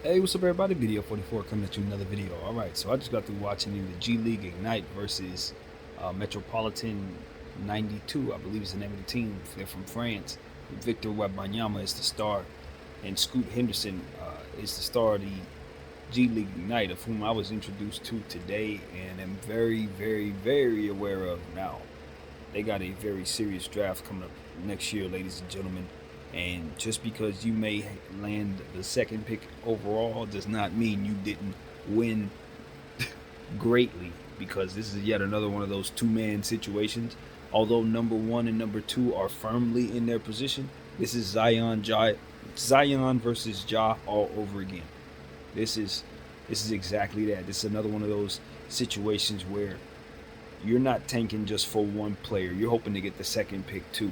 Hey, what's up, everybody? Video 44 coming at you another video. All right, so I just got through watching the G League Ignite versus Metropolitan 92, I believe is the name of the team. They're from France. Victor Wembanyama is the star, and Scoot Henderson is the star of the G League Ignite, of whom I was introduced to today and am very, very, very aware of now. They got a very serious draft coming up next year, ladies and gentlemen. And just because you may land the second pick overall does not mean you didn't win greatly, because this is yet another one of those two-man situations. Although number one and number two are firmly in their position, this is Zion versus Ja all over again. This is exactly that. This is another one of those situations where you're not tanking just for one player. You're hoping to get the second pick too.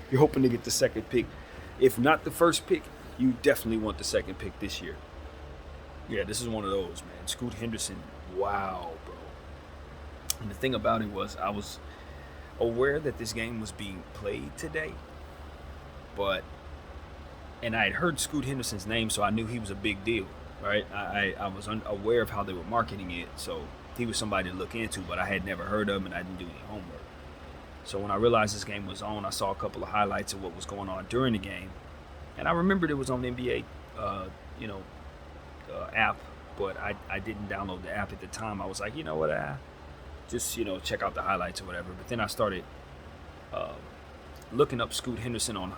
You're hoping to get the second pick. If not the first pick, you definitely want the second pick this year. Yeah, this is one of those, man. Scoot Henderson, wow, bro. And the thing about it was, I was aware that this game was being played today, and I had heard Scoot Henderson's name, so I knew he was a big deal, right? I was aware of how they were marketing it, so he was somebody to look into, but I had never heard of him, and I didn't do any homework. So when I realized this game was on, I saw a couple of highlights of what was going on during the game, and I remembered it was on the NBA, app, but I didn't download the app at the time. I was like, you know what, just check out the highlights or whatever. But then I started uh, looking up Scoot Henderson on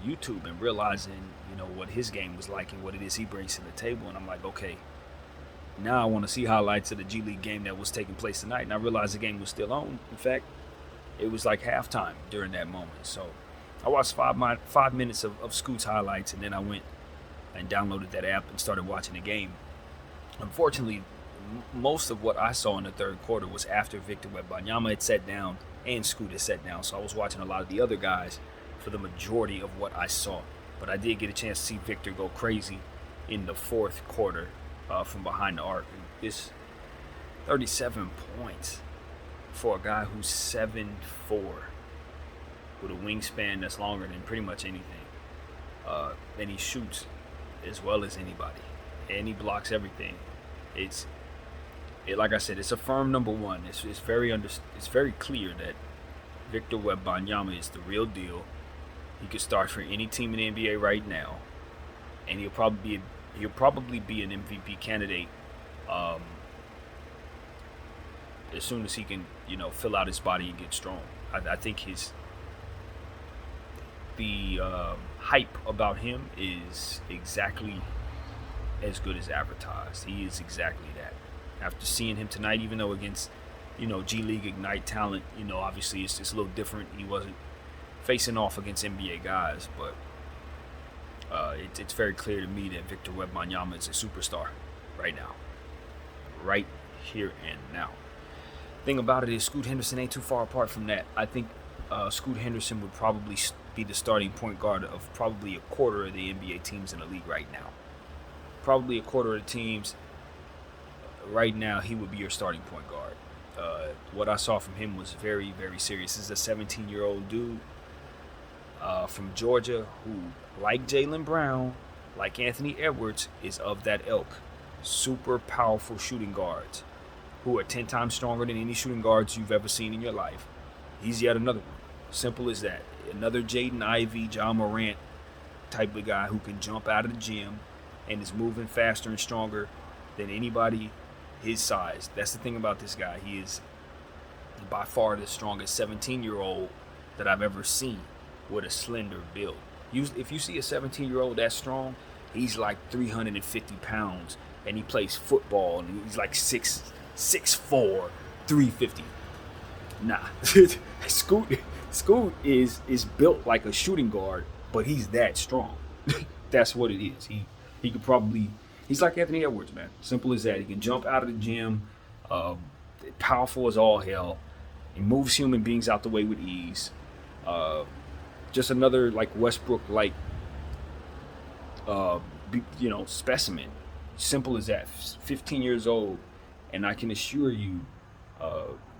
YouTube and realizing what his game was like and what it is he brings to the table, and I'm like, okay, now I want to see highlights of the G League game that was taking place tonight. And I realized the game was still on. In fact, it was like halftime during that moment. So I watched 5 minutes of Scoot's highlights, and then I went and downloaded that app and started watching the game. Unfortunately, most of what I saw in the third quarter was after Victor Wembanyama had sat down and Scoot had sat down. So I was watching a lot of the other guys for the majority of what I saw. But I did get a chance to see Victor go crazy in the fourth quarter from behind the arc. And this 37 points for a guy who's 7'4", with a wingspan that's longer than pretty much anything. And he shoots as well as anybody, and he blocks everything. Like I said, it's a firm number one. It's very clear that Victor Wembanyama is the real deal. He could start for any team in the NBA right now, and he'll probably be an MVP candidate as soon as he can fill out his body and get strong. I think the hype about him is exactly as good as advertised. He is exactly that. After seeing him tonight, even though against G League Ignite talent, obviously it's just a little different. He wasn't facing off against NBA guys, but it's very clear to me that Victor Wembanyama is a superstar right now, right here and now. Thing about it is, Scoot Henderson ain't too far apart from that. I think Scoot Henderson would probably be the starting point guard of probably a quarter of the NBA teams in the league right now. Probably a quarter of the teams right now, he would be your starting point guard. What I saw from him was very, very serious. This is a 17-year-old dude from Georgia who, like Jaylen Brown, like Anthony Edwards, is of that ilk. Super powerful shooting guards who are 10 times stronger than any shooting guards you've ever seen in your life. He's yet another one. Simple as that. Another Jaden Ivey, John Morant type of guy who can jump out of the gym and is moving faster and stronger than anybody his size. That's the thing about this guy. He is by far the strongest 17-year-old that I've ever seen with a slender build. If you see a 17-year-old that strong, he's like 350 pounds, and he plays football, and he's like 6'4", 350. Nah. Scoot is built like a shooting guard, but he's that strong. That's what it is. He could probably, he's like Anthony Edwards, man. Simple as that. He can jump out of the gym, powerful as all hell. He moves human beings out the way with ease. Just another like Westbrook like specimen. Simple as that. 15 years old, and I can assure you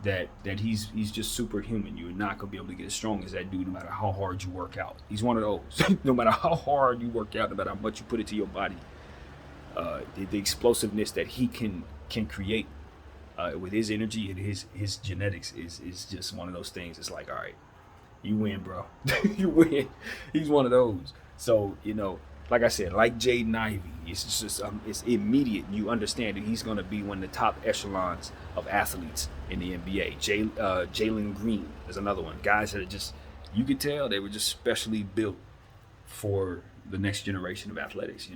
that he's just superhuman. You're not gonna be able to get as strong as that dude, no matter how hard you work out. He's one of those. No matter how hard you work out, no matter how much you put it to your body, The explosiveness that he can create with his energy and his genetics is just one of those things. It's like, all right, you win, bro. You win. He's one of those. So, like I said, like Jaden Ivey, it's just it's immediate. You understand that he's going to be one of the top echelons of athletes in the NBA. Jalen Green is another one. Guys that are just, you could tell they were just specially built for the next generation of athletics.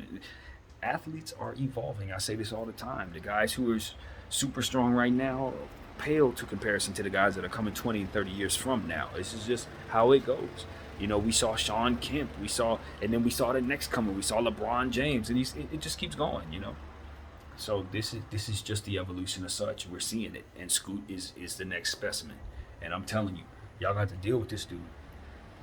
Athletes are evolving. I say this all the time. The guys who are super strong right now pale to comparison to the guys that are coming 20 and 30 years from now. This is just how it goes. We saw Sean Kemp, and then we saw the next comer. We saw LeBron James, and it just keeps going. So this is just the evolution of such. We're seeing it, and Scoot is the next specimen. And I'm telling you, y'all got to deal with this dude.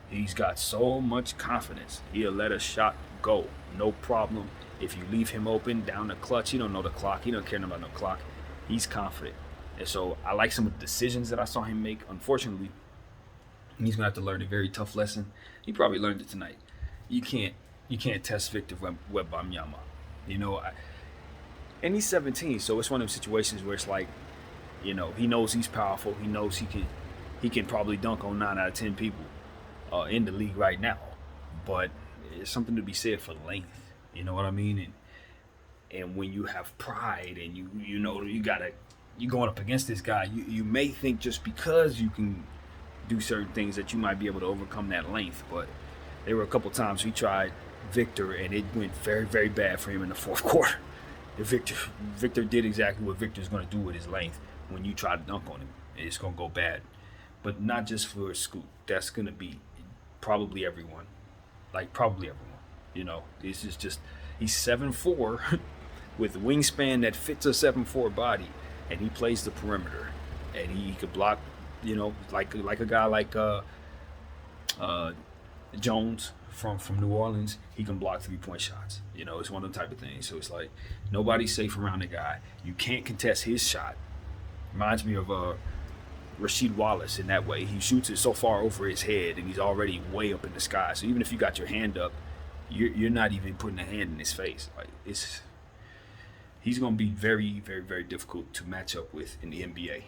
He's got so much confidence. He'll let a shot go, no problem. If you leave him open down the clutch, he don't know the clock. He don't care about no clock. He's confident. And so I like some of the decisions that I saw him make. Unfortunately, he's gonna have to learn a very tough lesson. He probably learned it tonight. You can't test Victor Wembanyama. And he's 17, so it's one of those situations where it's like, he knows he's powerful. He knows he can probably dunk on 9 out of 10 people in the league right now. But it's something to be said for length. You know what I mean? And when you have pride and you're going up against this guy, you may think just because you can do certain things that you might be able to overcome that length. But there were a couple times we tried Victor, and it went very, very bad for him in the fourth quarter. Victor did exactly what Victor's going to do with his length. When you try to dunk on him, it's going to go bad. But not just for Scoot. That's going to be probably everyone. This is just, he's 7'4", with a wingspan that fits a 7'4" body, and he plays the perimeter, and he could block, like a guy like Jones from New Orleans. He can block 3-point shots. It's one of the type of things. So it's like nobody's safe around the guy. You can't contest his shot. Reminds me of Rasheed Wallace in that way. He shoots it so far over his head, and he's already way up in the sky. So even if you got your hand up, you're not even putting a hand in his face. He's going to be very, very, very difficult to match up with in the NBA.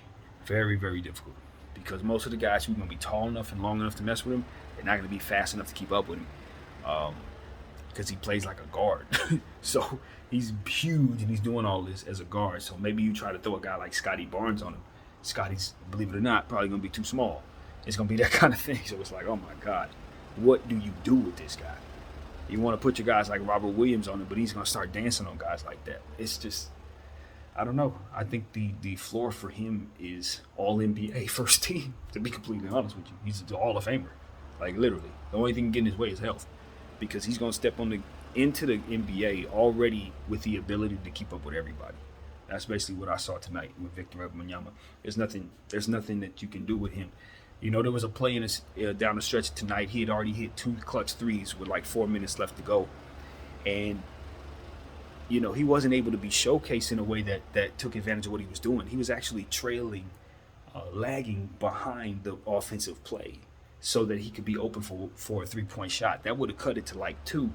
Very, very difficult. Because most of the guys who are going to be tall enough and long enough to mess with him, they're not going to be fast enough to keep up with him. Because he plays like a guard. So he's huge and he's doing all this as a guard. So maybe you try to throw a guy like Scotty Barnes on him. Scotty's, believe it or not, probably going to be too small. It's going to be that kind of thing. So it's like, oh my God, what do you do with this guy? You want to put your guys like Robert Williams on him, but he's going to start dancing on guys like that. It's just, I don't know. I think the floor for him is all NBA first team, to be completely honest with you. He's the Hall of Famer. Like, literally. The only thing getting in his way is health. Because he's going to step into the NBA already with the ability to keep up with everybody. That's basically what I saw tonight with Victor Wembanyama. There's nothing that you can do with him. There was a play down the stretch tonight. He had already hit 2 clutch threes with like 4 minutes left to go. And, he wasn't able to be showcased in a way that took advantage of what he was doing. He was actually trailing, lagging behind the offensive play so that he could be open for a 3-point shot. That would have cut it to like 2.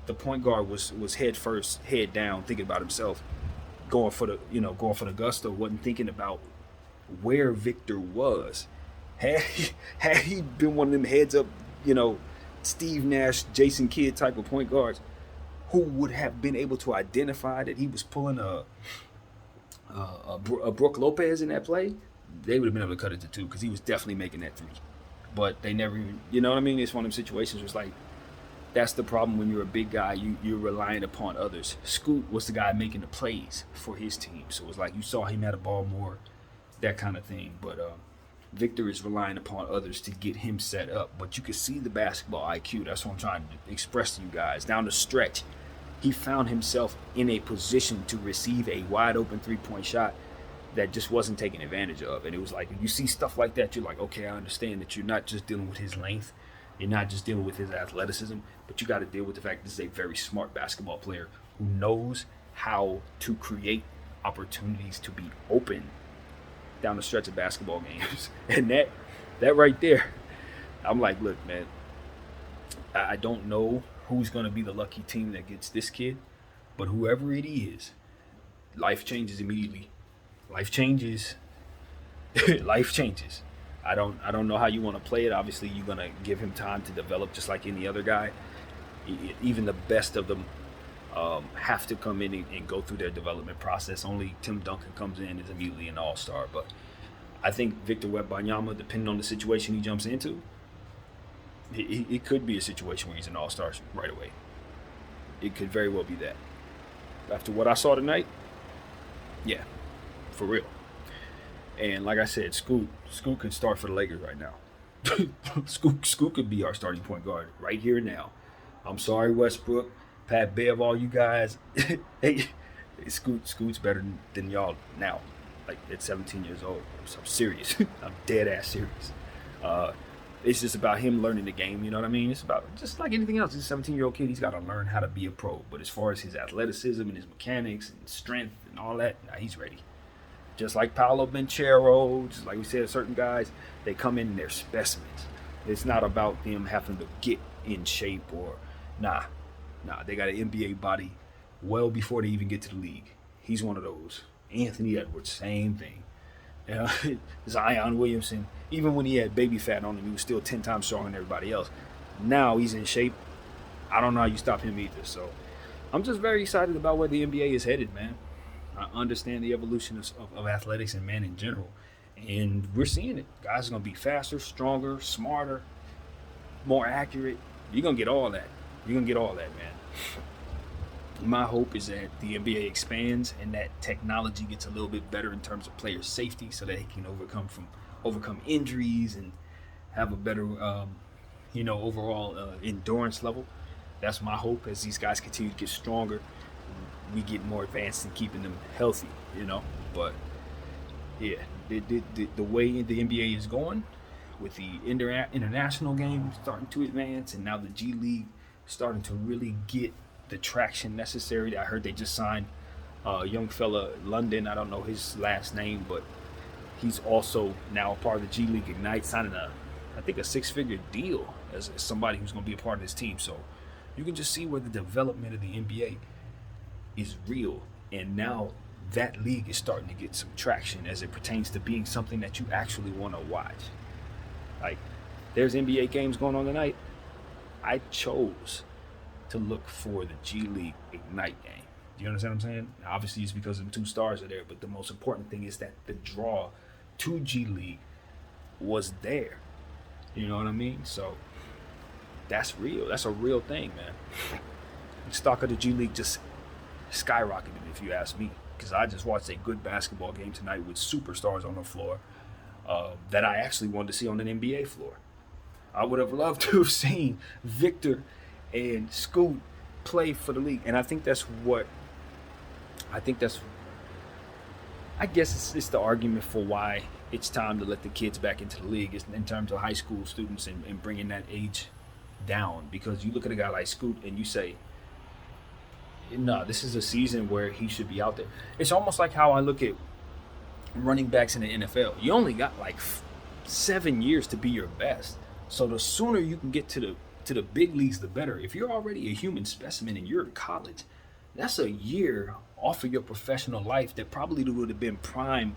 The point guard was head first, head down, thinking about himself, going for the gusto, wasn't thinking about where Victor was. Had he been one of them heads up, Steve Nash, Jason Kidd type of point guards, who would have been able to identify that he was pulling a Brook Lopez in that play, they would have been able to cut it to 2 because he was definitely making that 3. But they never even, you know what I mean? It's one of them situations where it's like, that's the problem when you're a big guy. You're relying upon others. Scoot was the guy making the plays for his team. So it was like you saw him at a ball more, that kind of thing. But Victor is relying upon others to get him set up. But you can see the basketball IQ. That's what I'm trying to express to you guys. Down the stretch, he found himself in a position to receive a wide open 3-point shot that just wasn't taken advantage of. And it was like, when you see stuff like that, you're like, okay, I understand that you're not just dealing with his length. You're not just dealing with his athleticism, but you got to deal with the fact that this is a very smart basketball player who knows how to create opportunities to be open down the stretch of basketball games. And that right there, I'm like, look, man, I don't know who's going to be the lucky team that gets this kid, But whoever it is, life changes immediately. Life changes. Life changes. I don't know how you want to play it. Obviously, you're gonna give him time to develop, just like any other guy. Even the best of them have to come in and go through their development process. Only Tim Duncan comes in and is immediately an all-star. But I think Victor Wembanyama, depending on the situation he jumps into, it could be a situation where he's an all-star right away. It could very well be that. After what I saw tonight, yeah, for real. And like I said, Scoot could start for the Lakers right now. Scoot could be our starting point guard right here and now. I'm sorry, Westbrook, Pat Bev, all you guys. Hey, Scoot's better than y'all now. Like at 17 years old. I'm serious. I'm dead ass serious. It's just about him learning the game. You know what I mean? It's about just like anything else. He's a 17-year-old kid. He's got to learn how to be a pro. But as far as his athleticism and his mechanics and strength and all that, nah, he's ready. Just like Paolo Banchero, just like we said, certain guys, they come in and they're specimens. It's not about them having to get in shape or, nah, they got an NBA body well before they even get to the league. He's one of those. Anthony Edwards, same thing. You know, Zion Williamson, even when he had baby fat on him, he was still 10 times stronger than everybody else. Now he's in shape. I don't know how you stop him either. So I'm just very excited about where the NBA is headed, man. I understand the evolution of athletics and man in general. And we're seeing it. Guys are going to be faster, stronger, smarter, more accurate. You're going to get all that. You're going to get all that, man. My hope is that the NBA expands and that technology gets a little bit better in terms of player safety so that he can overcome injuries and have a better, overall endurance level. That's my hope as these guys continue to get stronger. We get more advanced in keeping them healthy, But yeah, the way the NBA is going, with the international game starting to advance, and now the G League starting to really get the traction necessary. I heard they just signed a young fella, London. I don't know his last name, but he's also now a part of the G League Ignite, signing a 6-figure deal as somebody who's going to be a part of this team. So you can just see where the development of the NBA is real, and now that league is starting to get some traction as it pertains to being something that you actually want to watch. Like, there's NBA games going on tonight. I chose to look for the G League Ignite game. Do you understand what I'm saying? Now, obviously, it's because the 2 stars are there, but the most important thing is that the draw to G League was there. You know what I mean? So that's real. That's a real thing, man. The stock of the G League just skyrocketed, if you ask me, because I just watched a good basketball game tonight with superstars on the floor that I actually wanted to see on an NBA floor. I would have loved to have seen Victor and Scoot play for the league, and I guess it's the argument for why it's time to let the kids back into the league, is in terms of high school students and bringing that age down. Because you look at a guy like Scoot and you say, no, this is a season where he should be out there. It's almost like how I look at running backs in the NFL. You only got like 7 years to be your best. So the sooner you can get to the big leagues, the better. If you're already a human specimen and you're in college, that's a year off of your professional life that probably would have been prime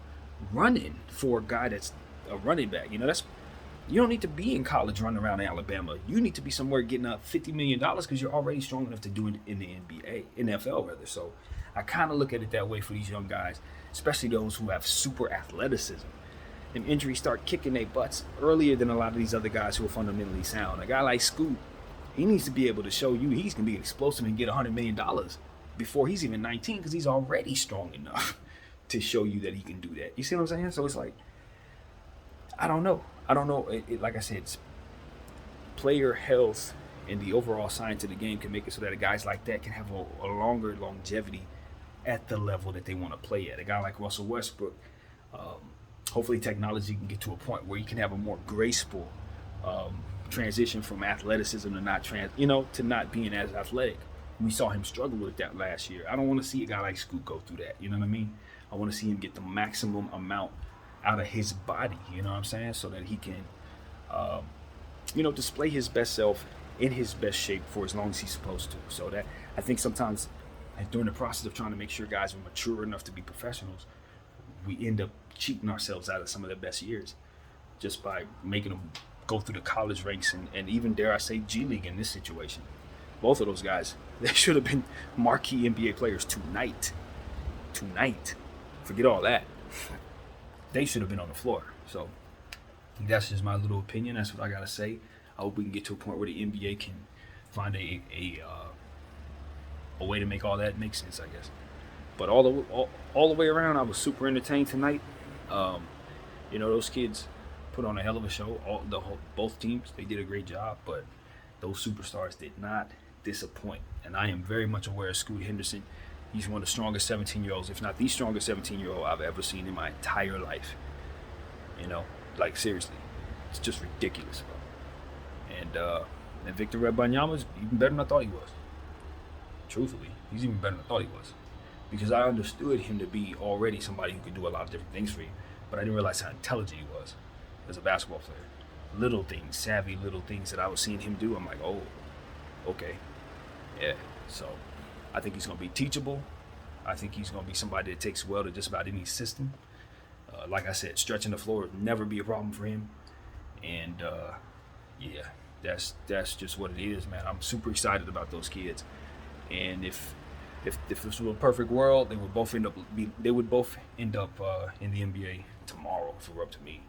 running for a guy that's a running back. You don't need to be in college running around Alabama. You need to be somewhere getting up $50 million because you're already strong enough to do it in the NFL rather. So I kind of look at it that way for these young guys, especially those who have super athleticism. And injuries start kicking their butts earlier than a lot of these other guys who are fundamentally sound. A guy like Scoot, he needs to be able to show you he's going to be explosive and get $100 million before he's even 19 because he's already strong enough to show you that he can do that. You see what I'm saying? So it's like, I don't know. Like I said, it's player health and the overall science of the game can make it so that guys like that can have a longer longevity at the level that they want to play at. A guy like Russell Westbrook, hopefully technology can get to a point where you can have a more graceful transition from athleticism to not being as athletic. We saw him struggle with that last year. I don't want to see a guy like Scoot go through that. You know what I mean? I want to see him get the maximum amount out of his body, you know what I'm saying? So that he can, display his best self in his best shape for as long as he's supposed to. So that I think sometimes And during the process of trying to make sure guys were mature enough to be professionals, we end up cheating ourselves out of some of their best years just by making them go through the college ranks and even, dare I say, G League in this situation. Both of those guys, they should have been marquee NBA players tonight. Forget all that. They should have been on the floor. So that's just my little opinion. That's what I got to say. I hope we can get to a point where the NBA can find a way to make all that make sense, I guess. But all the way around, I was super entertained tonight. Those kids put on a hell of a show. Both teams, they did a great job, but those superstars did not disappoint. And I am very much aware of Scoot Henderson. He's one of the strongest 17-year-olds, if not the strongest 17-year-old I've ever seen in my entire life. Like seriously, it's just ridiculous, bro. And Victor Wembanyama's even better than I thought he was. Truthfully, he's even better than I thought he was. Because I understood him to be already somebody who could do a lot of different things for you, but I didn't realize how intelligent he was as a basketball player. Little things, savvy little things that I was seeing him do, I'm like, oh, okay. Yeah, so I think he's going to be teachable. I think he's going to be somebody that takes well to just about any system. Like I said, stretching the floor would never be a problem for him. And, that's just what it is, man. I'm super excited about those kids. And if this was a perfect world, they would both end up in the NBA tomorrow if it were up to me.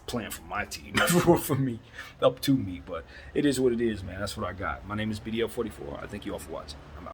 Playing for my team, not for me, up to me. But it is what it is, man. That's what I got. My name is BDL44. I thank you all for watching.